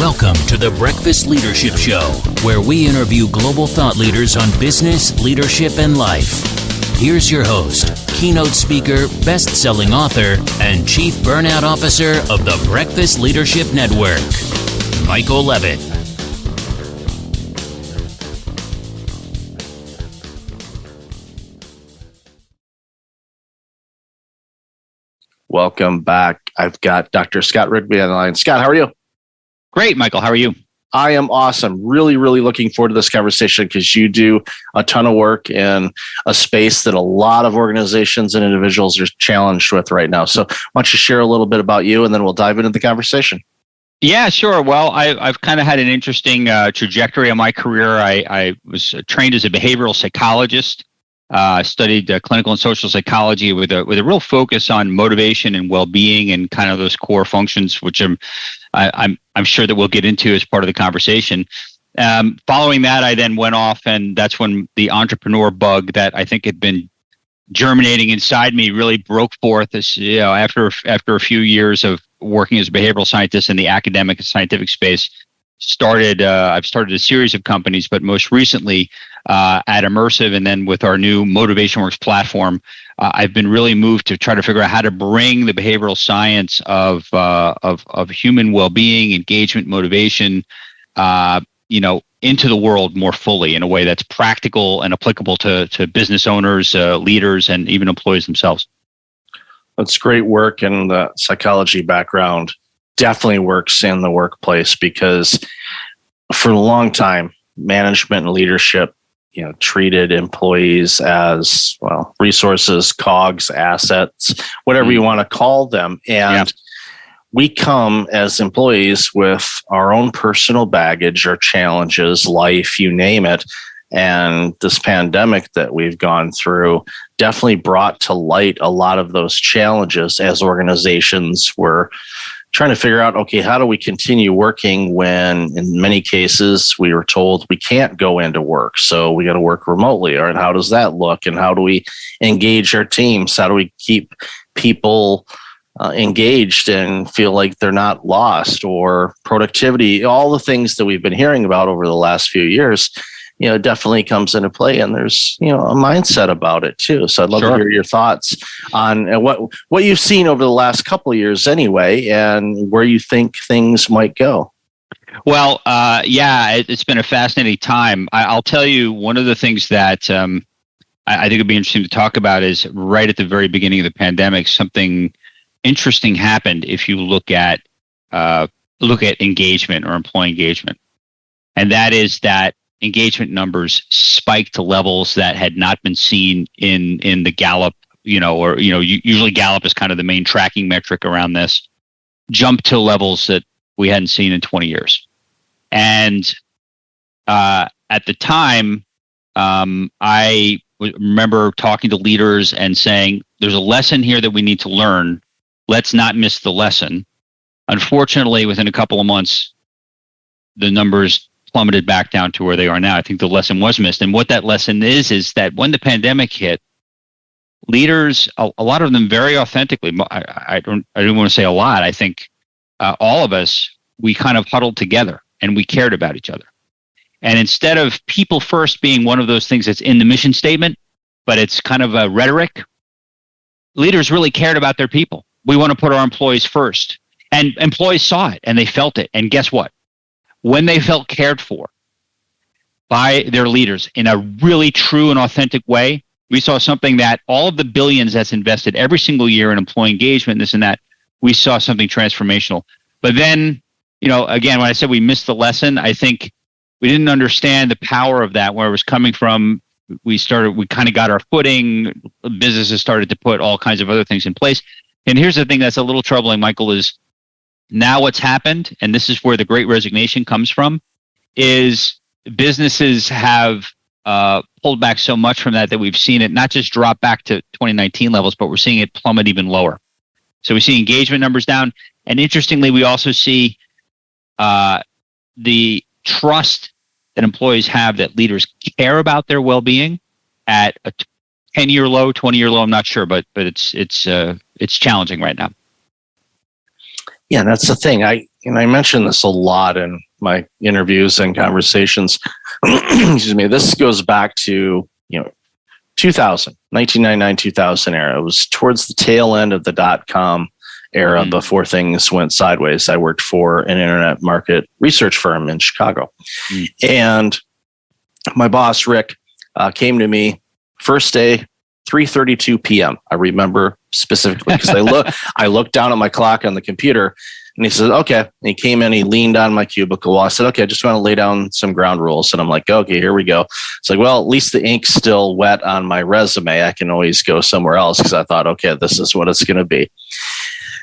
Welcome to the Breakfast Leadership Show, where we interview global thought leaders on business, leadership, and life. Here's your host, keynote speaker, best-selling author, and chief burnout officer of the Breakfast Leadership Network, Michael Levitt. Welcome back. I've got Dr. Scott Rigby on the line. Scott, how are you? Great, Michael. How are you? I am awesome. Really looking forward to this conversation because you do a ton of work in a space that a lot of organizations and individuals are challenged with right now. So why don't you share a little bit about you and then we'll dive into the conversation. Yeah, sure. Well, I've kind of had an interesting trajectory in my career. I was trained as a behavioral psychologist. Studied clinical and social psychology with a real focus on motivation and well-being and kind of those core functions, which I'm sure that we'll get into as part of the conversation. Following that, I then went off, and that's when the entrepreneur bug that I think had been germinating inside me really broke forth. As you know, after a few years of working as a behavioral scientist in the academic and scientific space, I've started a series of companies, but most recently at Immersive, and then with our new Motivation Works platform, I've been really moved to try to figure out how to bring the behavioral science of human well-being, engagement, motivation, into the world more fully in a way that's practical and applicable to business owners, leaders, and even employees themselves. That's great work, and the psychology background definitely works in the workplace because for a long time, management and leadership, treated employees as, resources, cogs, assets, whatever you want to call them. And we come as employees with our own personal baggage or challenges, life, you name it. And this pandemic that we've gone through definitely brought to light a lot of those challenges as organizations were trying to figure out, okay, how do we continue working when in many cases we were told we can't go into work, so we got to work remotely? Or how does that look? And how do we engage our teams? How do we keep people engaged and feel like they're not lost? Or productivity, all the things that we've been hearing about over the last few years, definitely comes into play, and there's, a mindset about it too. So I'd love to hear your thoughts on what you've seen over the last couple of years anyway, and where you think things might go. Well, it's been a fascinating time. I'll tell you, one of the things that I think would be interesting to talk about is right at the very beginning of the pandemic, something interesting happened if you look at engagement or employee engagement. And that is that engagement numbers spiked to levels that had not been seen in the Gallup, usually Gallup is kind of the main tracking metric around this, jumped to levels that we hadn't seen in 20 years. And at the time, I remember talking to leaders and saying, there's a lesson here that we need to learn. Let's not miss the lesson. Unfortunately, within a couple of months, the numbers plummeted back down to where they are now. I think the lesson was missed. And what that lesson is that when the pandemic hit, leaders, a lot of them very authentically, I don't want to say a lot, I think all of us, we kind of huddled together and we cared about each other. And instead of people first being one of those things that's in the mission statement, but it's kind of a rhetoric, leaders really cared about their people. We want to put our employees first. And employees saw it and they felt it. And guess what? When they felt cared for by their leaders in a really true and authentic way, we saw something that all of the billions that's invested every single year in employee engagement, this and that, we saw something transformational. But then, again, when I said we missed the lesson, I think we didn't understand the power of that, where it was coming from. We kind of got our footing. Businesses started to put all kinds of other things in place. And here's the thing that's a little troubling, Michael, is now what's happened, and this is where the Great Resignation comes from, is businesses have pulled back so much from that we've seen it not just drop back to 2019 levels, but we're seeing it plummet even lower. So we see engagement numbers down. And interestingly, we also see the trust that employees have that leaders care about their well-being at a 10-year low, 20-year low. I'm not sure, but it's challenging right now. Yeah, that's the thing. I mention this a lot in my interviews and conversations. Excuse me. This goes back to 2000, 1999, 2000 era. It was towards the tail end of the .com era before things went sideways. I worked for an internet market research firm in Chicago, and my boss Rick came to me first day, 3:32 p.m. I remember specifically because I looked down at my clock on the computer, and he said, "Okay." And he came in, he leaned on my cubicle. I said, "Okay, I just want to lay down some ground rules." And I'm like, "Okay, here we go." It's like, well, at least the ink's still wet on my resume. I can always go somewhere else, because I thought, okay, this is what it's going to be.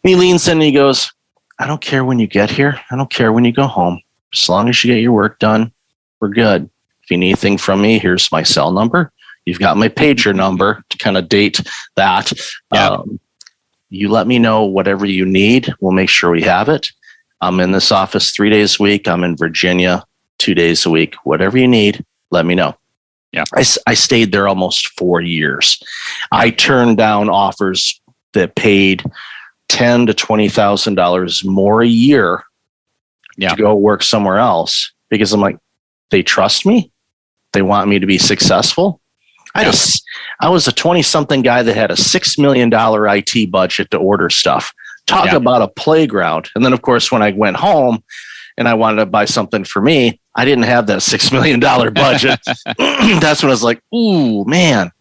And he leans in and he goes, "I don't care when you get here. I don't care when you go home. As long as you get your work done, we're good. If you need anything from me, here's my cell number. You've got my pager number," to kind of date that. Yeah. You let me know whatever you need. We'll make sure we have it. I'm in this office 3 days a week. I'm in Virginia 2 days a week. Whatever you need, let me know. Yeah. I stayed there almost 4 years. I turned down offers that paid $10,000 to $20,000 more a year to go work somewhere else, because I'm like, they trust me. They want me to be successful. I was a 20-something guy that had a $6 million IT budget to order stuff. Talk about a playground. And then, of course, when I went home and I wanted to buy something for me, I didn't have that $6 million budget. That's when I was like, ooh, man,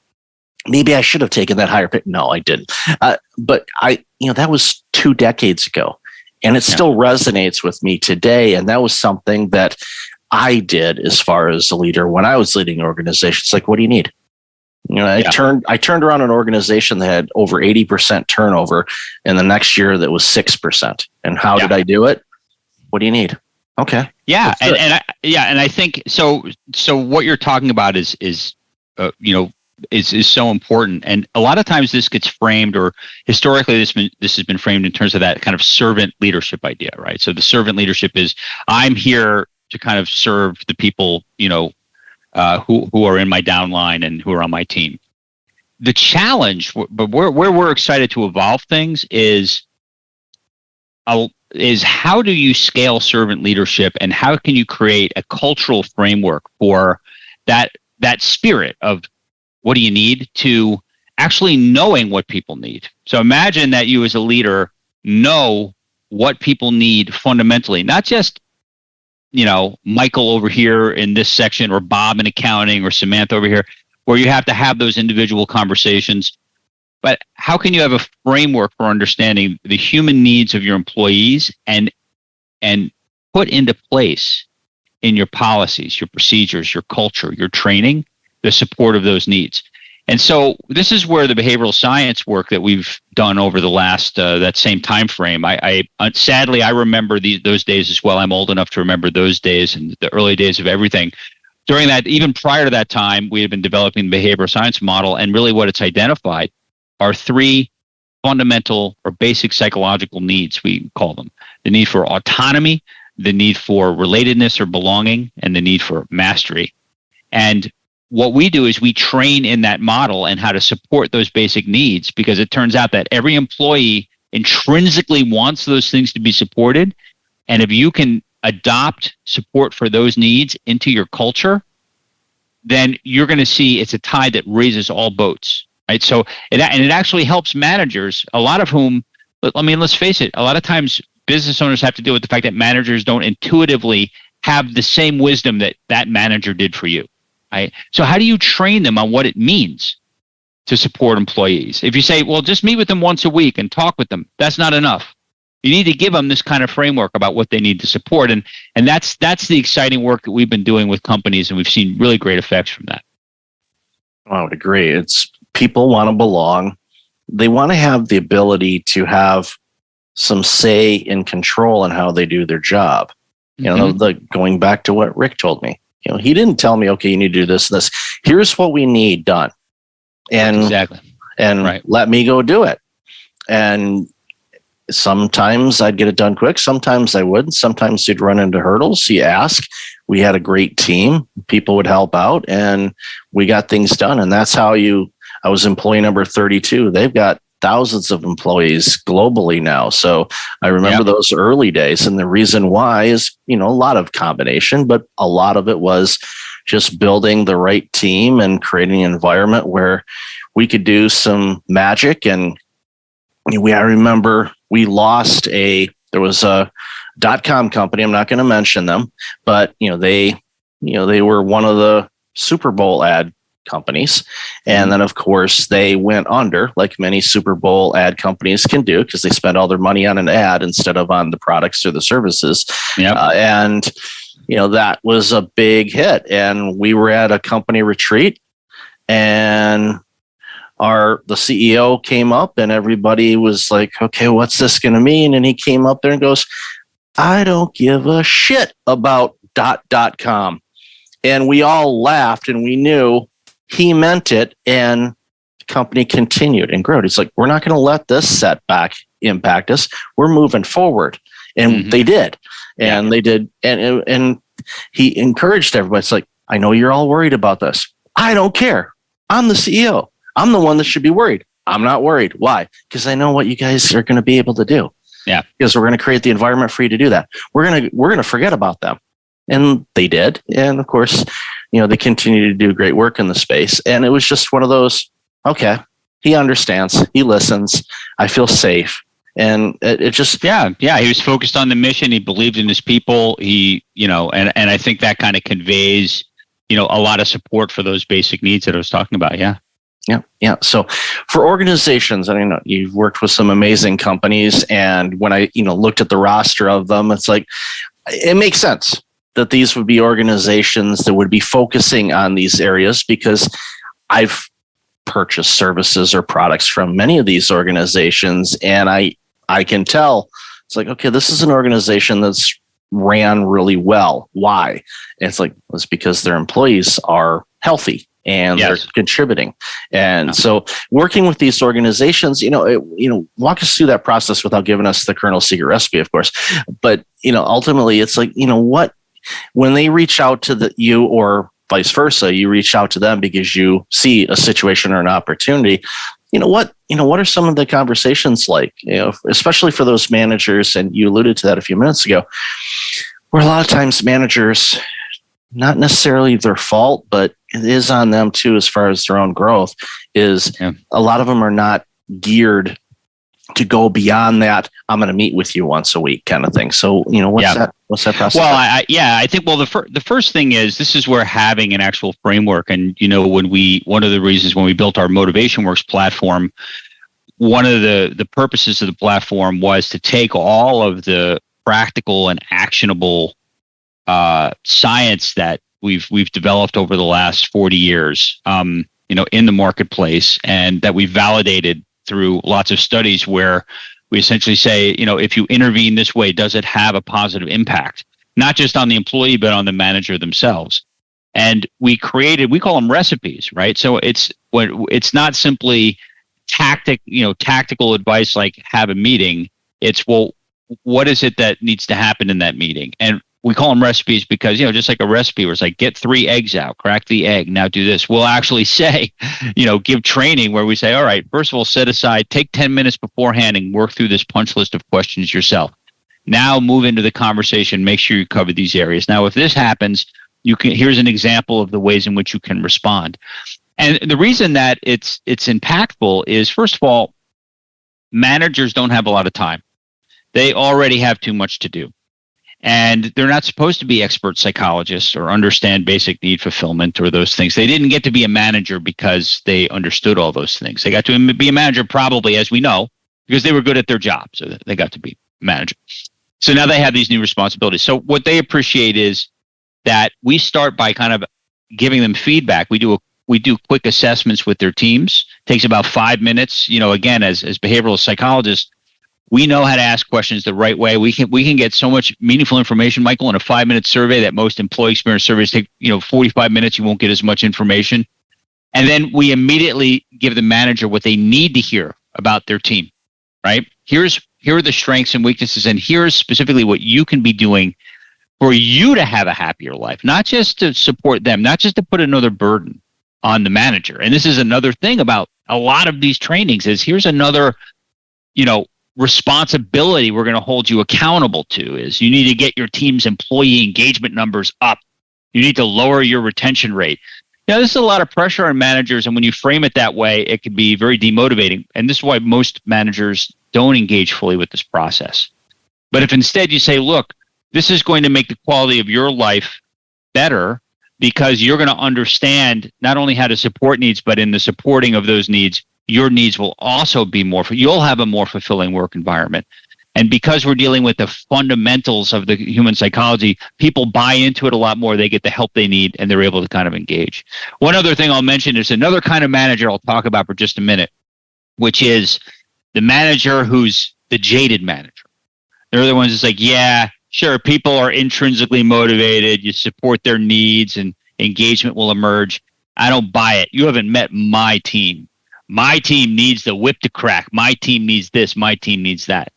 maybe I should have taken that higher pay. No, I didn't. But that was 2 decades ago, and it still resonates with me today. And that was something that I did as far as a leader when I was leading organizations. Like, what do you need? I turned around an organization that had over 80% turnover, and the next year that was 6%. And how did I do it? What do you need? Okay. Yeah, and I think so. So what you're talking about is so important, and a lot of times this gets framed, or historically this has been framed in terms of that kind of servant leadership idea, right? So the servant leadership is, I'm here to kind of serve the people, who are in my downline and who are on my team. The challenge, but where we're excited to evolve things is how do you scale servant leadership, and how can you create a cultural framework for that spirit of what do you need, to actually knowing what people need. So imagine that you as a leader know what people need fundamentally, not just Michael over here in this section, or Bob in accounting, or Samantha over here, where you have to have those individual conversations. But how can you have a framework for understanding the human needs of your employees and put into place in your policies, your procedures, your culture, your training, the support of those needs? And so this is where the behavioral science work that we've done over the last that same time frame. I sadly I remember those days as well. I'm old enough to remember those days and the early days of everything. During that, even prior to that time, we had been developing the behavioral science model, and really what it's identified are 3 fundamental or basic psychological needs, we call them: the need for autonomy, the need for relatedness or belonging, and the need for mastery. And what we do is we train in that model and how to support those basic needs, because it turns out that every employee intrinsically wants those things to be supported. And if you can adopt support for those needs into your culture, then you're going to see it's a tide that raises all boats, right? So it actually helps managers, a lot of whom, let's face it, a lot of times business owners have to deal with the fact that managers don't intuitively have the same wisdom that manager did for you. Right? So how do you train them on what it means to support employees? If you say, well, just meet with them once a week and talk with them, that's not enough. You need to give them this kind of framework about what they need to support. And that's the exciting work that we've been doing with companies, and we've seen really great effects from that. I would agree. It's people want to belong. They want to have the ability to have some say and control in how they do their job. Going back to what Rick told me. He didn't tell me, okay, you need to do this and this. Here's what we need done. And let me go do it. And sometimes I'd get it done quick. Sometimes I wouldn't. Sometimes you'd run into hurdles. You ask. We had a great team. People would help out, and we got things done. And that's how I was employee number 32. They've got thousands of employees globally now. So I remember those early days. And the reason why is, a lot of combination, but a lot of it was just building the right team and creating an environment where we could do some magic. And I remember we lost there was a .com company. I'm not going to mention them, but they were one of the Super Bowl ad companies. And then of course they went under, like many Super Bowl ad companies can do, because they spend all their money on an ad instead of on the products or the services. And that was a big hit. And we were at a company retreat, and the CEO came up, and everybody was like, okay, what's this going to mean? And he came up there and goes, I don't give a shit about .com. And we all laughed, and we knew he meant it, and the company continued and grew. He's like, we're not going to let this setback impact us. We're moving forward. And they did. And they did. And he encouraged everybody. It's like, I know you're all worried about this. I don't care. I'm the CEO. I'm the one that should be worried. I'm not worried. Why? Because I know what you guys are going to be able to do. Yeah. Because we're going to create the environment for you to do that. We're going to forget about them. And they did. And of course, they continue to do great work in the space. And it was just one of those, okay, he understands, he listens, I feel safe. And it just, he was focused on the mission. He believed in his people. And I think that kind of conveys, a lot of support for those basic needs that I was talking about. Yeah. Yeah. So for organizations, I know you've worked with some amazing companies, and when I, looked at the roster of them, it's like, it makes sense that these would be organizations that would be focusing on these areas, because I've purchased services or products from many of these organizations, and I can tell it's like, okay, this is an organization that's ran really well. Why? And it's because their employees are healthy and they're contributing. And so working with these organizations, walk us through that process without giving us the Colonel's secret recipe, of course. But, ultimately it's like, when they reach out to you, or vice versa, you reach out to them because you see a situation or an opportunity, what are some of the conversations like, especially for those managers, and you alluded to that a few minutes ago, where a lot of times managers, not necessarily their fault, but it is on them too, as far as their own growth, is a lot of them are not geared to go beyond that. I'm going to meet with you once a week kind of thing. So, what's that process? Well, I think, the first thing is, this is where having an actual framework, and, one of the reasons when we built our Motivation Works platform, one of the purposes of the platform was to take all of the practical and actionable science that we've developed over the last 40 years, in the marketplace, and that we've validated through lots of studies, where we essentially say, if you intervene this way, does it have a positive impact, not just on the employee, but on the manager themselves? And we call them recipes, right? So it's not simply tactical advice like have a meeting. It's, well, what is it that needs to happen in that meeting? And we call them recipes because, just like a recipe where it's like, get 3 eggs out, crack the egg, now do this. We'll actually say, give training where we say, all right, first of all, take 10 minutes beforehand and work through this punch list of questions yourself. Now move into the conversation, make sure you cover these areas. Now, if this happens, here's an example of the ways in which you can respond. And the reason that it's impactful is, first of all, managers don't have a lot of time. They already have too much to do. And they're not supposed to be expert psychologists or understand basic need fulfillment or those things. They didn't get to be a manager because they understood all those things. They got to be a manager probably, as we know, because they were good at their job. So they got to be a manager. So now they have these new responsibilities. So what they appreciate is that we start by kind of giving them feedback. We do quick assessments with their teams. It takes about 5 minutes. Again, as behavioral psychologists, we know how to ask questions the right way. We can get so much meaningful information, Michael, in a 5-minute survey that most employee experience surveys take, 45 minutes. You won't get as much information. And then we immediately give the manager what they need to hear about their team, right? Here are the strengths and weaknesses, and here's specifically what you can be doing for you to have a happier life, not just to support them, not just to put another burden on the manager. And this is another thing about a lot of these trainings is here's another, responsibility we're going to hold you accountable to is you need to get your team's employee engagement numbers up. You need to lower your retention rate. This is a lot of pressure on managers, and when you frame it that way, it can be very demotivating. And this is why most managers don't engage fully with this process. But if instead you say, look, this is going to make the quality of your life better because you're going to understand not only how to support needs, but in the supporting of those needs, your needs will also be you'll have a more fulfilling work environment. And because we're dealing with the fundamentals of the human psychology, people buy into it a lot more. They get the help they need, and they're able to kind of engage. One other thing I'll mention is another kind of manager I'll talk about for just a minute, which is the manager who's the jaded manager. They're the ones that's like, yeah, sure, people are intrinsically motivated. You support their needs and engagement will emerge. I don't buy it. You haven't met my team. My team needs the whip to crack. My team needs this. My team needs that.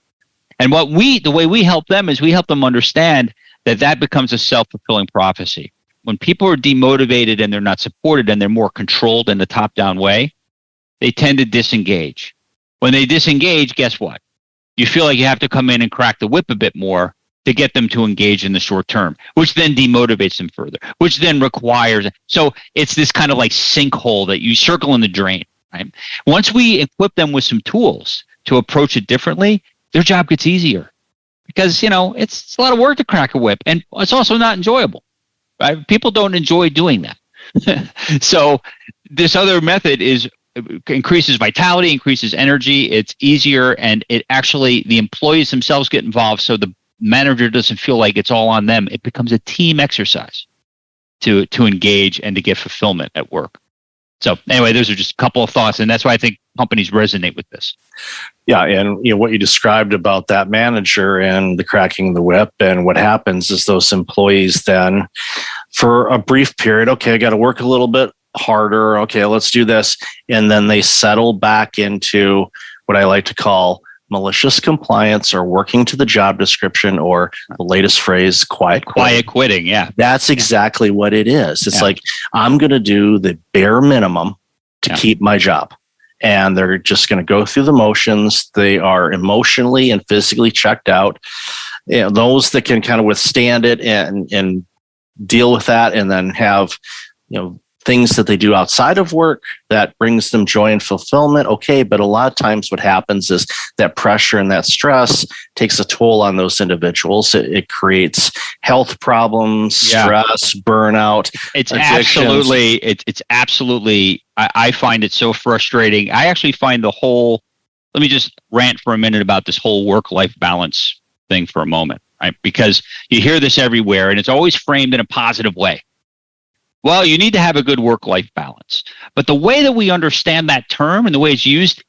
And the way we help them is we help them understand that becomes a self-fulfilling prophecy. When people are demotivated and they're not supported and they're more controlled in the top-down way, they tend to disengage. When they disengage, guess what? You feel like you have to come in and crack the whip a bit more to get them to engage in the short term, which then demotivates them further, which then requires. So it's this kind of like sinkhole that you circle in the drain. Right? Once we equip them with some tools to approach it differently, their job gets easier because, it's a lot of work to crack a whip, and it's also not enjoyable. Right? People don't enjoy doing that. So this other method increases vitality, increases energy. It's easier, and it actually, the employees themselves get involved, so the manager doesn't feel like it's all on them. It becomes a team exercise to engage and to get fulfillment at work. So anyway, those are just a couple of thoughts, and that's why I think companies resonate with this. Yeah, and what you described about that manager and the cracking the whip, and what happens is those employees then, for a brief period, okay, I got to work a little bit harder. Okay, let's do this, and then they settle back into what I like to call malicious compliance, or working to the job description, or the latest phrase, quiet quitting. Yeah, that's exactly what it is. It's like, I'm going to do the bare minimum to keep my job, and they're just going to go through the motions. They are emotionally and physically checked out. Those that can kind of withstand it and deal with that, and then have things that they do outside of work that brings them joy and fulfillment. Okay, but a lot of times what happens is that pressure and that stress takes a toll on those individuals. It creates health problems, stress, burnout. It's absolutely, I find it so frustrating. I actually find let me just rant for a minute about this whole work-life balance thing for a moment, right? Because you hear this everywhere, and it's always framed in a positive way. Well, you need to have a good work-life balance. But the way that we understand that term and the way it's used,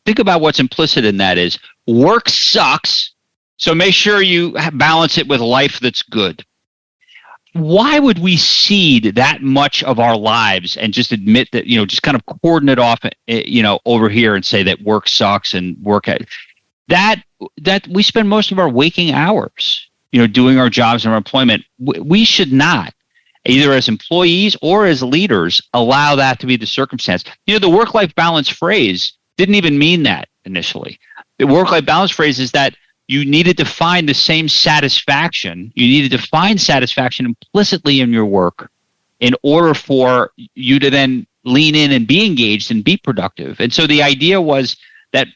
think about what's implicit in that is work sucks, so make sure you balance it with life that's good. Why would we cede that much of our lives and just admit that, just kind of cordon it off, over here and say that work sucks and that we spend most of our waking hours, doing our jobs and our employment. We should not, either as employees or as leaders, allow that to be the circumstance. The work-life balance phrase didn't even mean that initially. The work-life balance phrase is that you needed to find the same satisfaction. You needed to find satisfaction implicitly in your work in order for you to then lean in and be engaged and be productive. And so the idea was that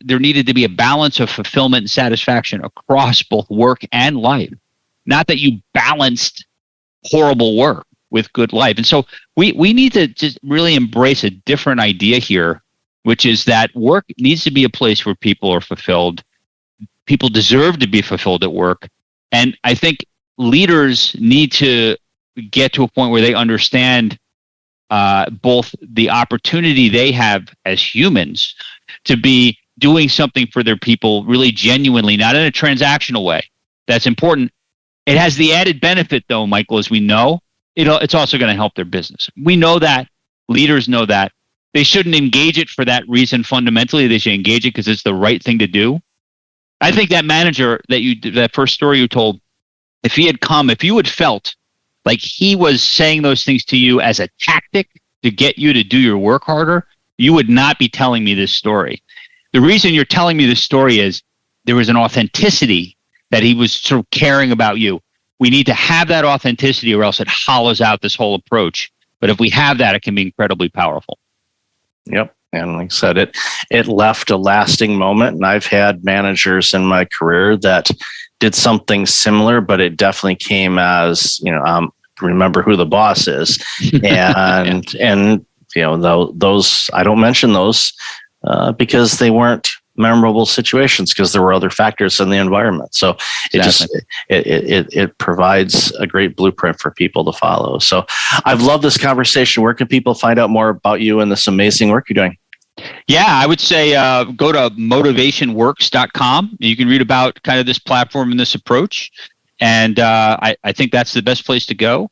there needed to be a balance of fulfillment and satisfaction across both work and life. Not that you balanced horrible work with good life. And so we need to just really embrace a different idea here, which is that work needs to be a place where people are fulfilled. People deserve to be fulfilled at work. And I think leaders need to get to a point where they understand both the opportunity they have as humans to be doing something for their people really genuinely, not in a transactional way. That's important. It has the added benefit, though, Michael, as we know, it's also going to help their business. We know that. Leaders know that. They shouldn't engage it for that reason fundamentally. They should engage it because it's the right thing to do. I think that manager that first story you told, if you had felt like he was saying those things to you as a tactic to get you to do your work harder, you would not be telling me this story. The reason you're telling me this story is there was an authenticity that he was sort of caring about you. We need to have that authenticity or else it hollows out this whole approach. But if we have that, it can be incredibly powerful. Yep. And like I said, it left a lasting moment. And I've had managers in my career that did something similar, but it definitely came as, remember who the boss is. And, and those, I don't mention those because they weren't memorable situations because there were other factors in the environment. So it provides a great blueprint for people to follow. So I've loved this conversation. Where can people find out more about you and this amazing work you're doing? Yeah, I would say go to motivationworks.com. You can read about kind of this platform and this approach. And I think that's the best place to go.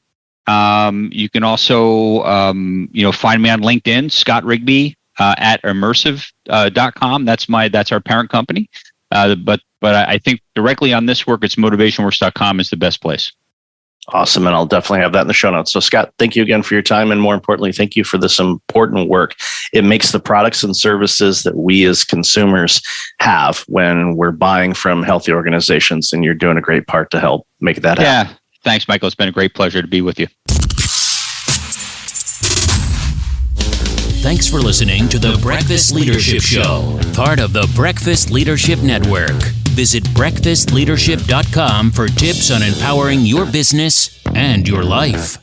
You can also, find me on LinkedIn, Scott Rigby, at immersive.com. That's our parent company. But I think directly on this work, it's motivationworks.com is the best place. Awesome. And I'll definitely have that in the show notes. So Scott, thank you again for your time. And more importantly, thank you for this important work. It makes the products and services that we as consumers have when we're buying from healthy organizations. And you're doing a great part to help make that happen. Yeah. Thanks, Michael. It's been a great pleasure to be with you. Thanks for listening to the Breakfast Leadership Show, part of the Breakfast Leadership Network. Visit breakfastleadership.com for tips on empowering your business and your life.